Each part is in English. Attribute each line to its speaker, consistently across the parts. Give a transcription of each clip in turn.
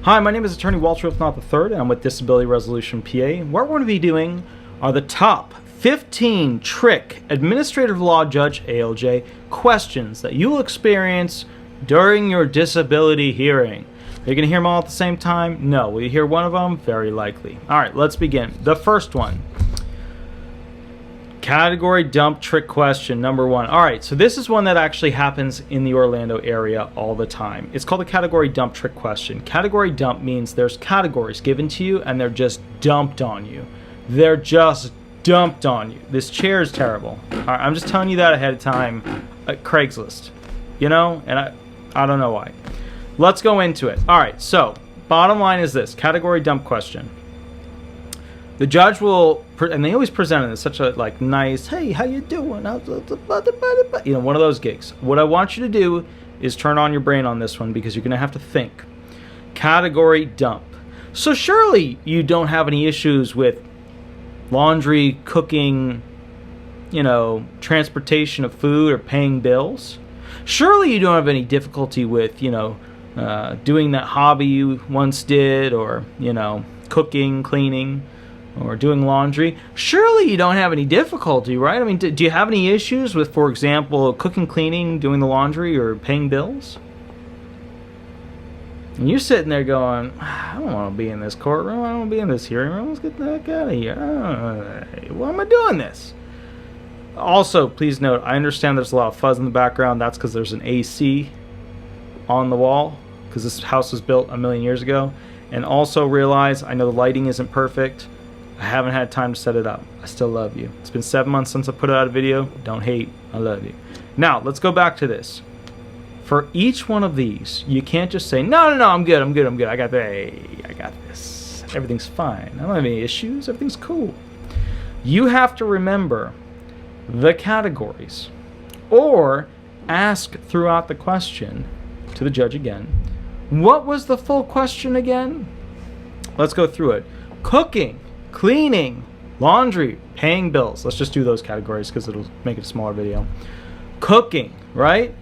Speaker 1: Hi, my name is Attorney Walter Rudolph Hnot III, and I'm with Disability Resolution PA. What we're going to be doing are the top 15 trick administrative law judge ALJ questions that you will experience during your disability hearing. Are you going to hear them all at the same time? No. Will you hear one of them? Very likely. All right, let's begin. The first one. Category dump trick question number 1. All right, so this is one that actually happens in the Orlando area all the time. It's called a category dump trick question. Category dump means there's categories given to you and they're just dumped on you. They're just dumped on you. This chair is terrible. All right, I'm just telling you that ahead of time. Craigslist, you know, and I don't know why. Let's go into it. All right, so bottom line is this category dump question. The judge will, and they always present it as such a nice, hey, how you doing? You know, one of those gigs. What I want you to do is turn on your brain on this one because you're going to have to think. Category dump. So surely you don't have any issues with laundry, cooking, you know, transportation of food or paying bills. Surely you don't have any difficulty with, you know, doing that hobby you once did, or, you know, cooking, cleaning, or doing laundry. Surely you don't have any difficulty, right? I mean, do you have any issues with, for example, cooking, cleaning, doing the laundry, or paying bills? And you're sitting there going, I don't want to be in this courtroom. I don't want to be in this hearing room. Let's get the heck out of here. Why am I doing this? Also, please note, I understand there's a lot of fuzz in the background. That's because there's an AC on the wall, because this house was built a million years ago. And also realize, I know the lighting isn't perfect. I haven't had time to set it up. I still love you. It's been 7 months since I put out a video. Don't hate. I love you. Now, let's go back to this. For each one of these, you can't just say, no, I'm good. I got this. Everything's fine. I don't have any issues. Everything's cool. You have to remember the categories, or ask throughout the question to the judge again, what was the full question again? Let's go through it. Cooking, cleaning, laundry, paying bills. Let's just do those categories because it'll make it a smaller video. Cooking, right?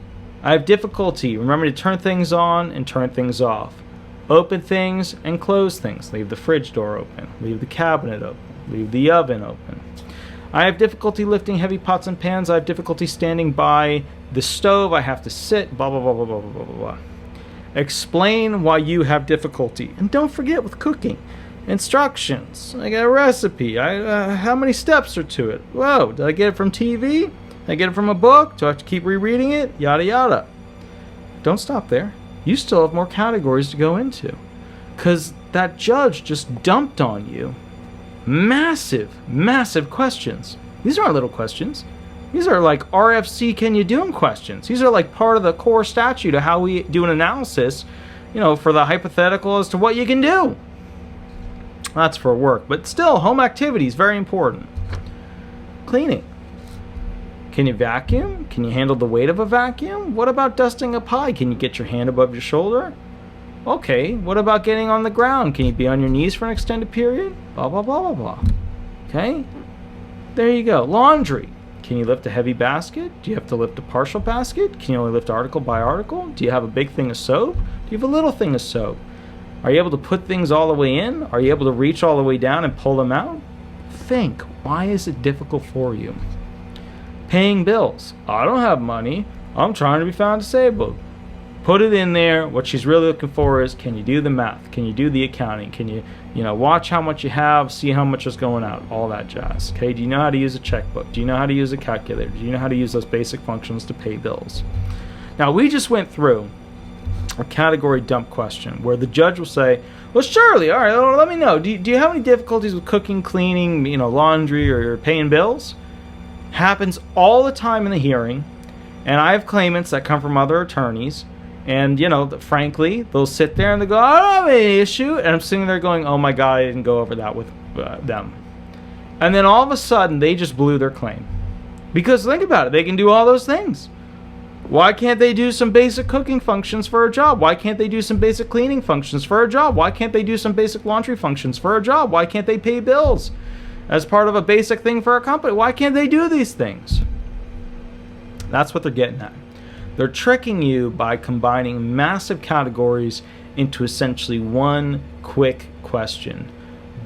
Speaker 1: I have difficulty. Remember to turn things on and turn things off. Open things and close things. Leave the fridge door open. Leave the cabinet open. Leave the oven open. I have difficulty lifting heavy pots and pans. I have difficulty standing by the stove. I have to sit, blah, blah, blah, blah, blah, blah, blah, blah. Explain why you have difficulty. And don't forget with cooking. Instructions. I got a recipe. How many steps are to it? Whoa, did I get it from TV? Did I get it from a book? Do I have to keep rereading it? Yada yada. Don't stop there. You still have more categories to go into, because that judge just dumped on you massive questions. These aren't little questions. These are like RFC can you do them questions. These are like part of the core statute of how we do an analysis, you know, for the hypothetical as to what you can do. That's for work, but still, home activity is very important. Cleaning. Can you vacuum? Can you handle the weight of a vacuum? What about dusting a pie? Can you get your hand above your shoulder? Okay, what about getting on the ground? Can you be on your knees for an extended period? Blah, blah, blah, blah, blah. Okay? There you go. Laundry. Can you lift a heavy basket? Do you have to lift a partial basket? Can you only lift article by article? Do you have a big thing of soap? Do you have a little thing of soap? Are you able to put things all the way in? Are you able to reach all the way down and pull them out? Think. Why is it difficult for you? Paying bills. I don't have money. I'm trying to be found disabled. Put it in there. What she's really looking for is, can you do the math? Can you do the accounting? Can you watch how much you have, see how much is going out, all that jazz. Okay, do you know how to use a checkbook? Do you know how to use a calculator? Do you know how to use those basic functions to pay bills? Now, we just went through a category dump question where the judge will say, well, surely, all right, let me know. Do you have any difficulties with cooking, cleaning, you know, laundry, or paying bills? Happens all the time in the hearing, and I have claimants that come from other attorneys, and, you know, frankly, they'll sit there and they go, I don't have any issue, and I'm sitting there going, oh my God, I didn't go over that with them. And then all of a sudden, they just blew their claim. Because think about it, they can do all those things. Why can't they do some basic cooking functions for a job? Why can't they do some basic cleaning functions for a job? Why can't they do some basic laundry functions for a job? Why can't they pay bills as part of a basic thing for a company? Why can't they do these things? That's what they're getting at. They're tricking you by combining massive categories into essentially one quick question.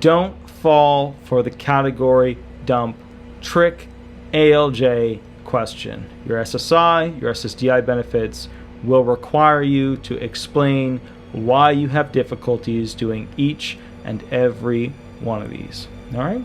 Speaker 1: Don't fall for the category dump trick ALJ question. Your SSI, your SSDI benefits will require you to explain why you have difficulties doing each and every one of these. All right?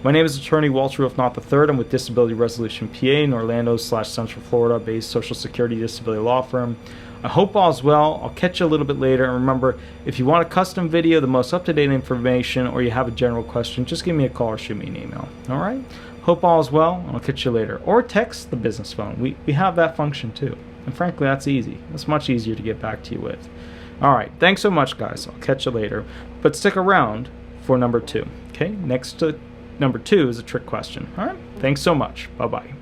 Speaker 1: My name is attorney Walter Rudolph Hnot III. I'm with Disability Resolution PA, in Orlando/Central Florida based Social Security disability law firm. I hope all's well. I'll catch you a little bit later. And remember, if you want a custom video, the most up-to-date information, or you have a general question, just give me a call or shoot me an email. All right? Hope all's well, and I'll catch you later. Or text the business phone. We have that function too. And frankly, that's easy. It's much easier to get back to you with. All right. Thanks so much, guys. I'll catch you later. But stick around for number 2. Okay? Next to number 2 is a trick question. All right? Thanks so much. Bye-bye.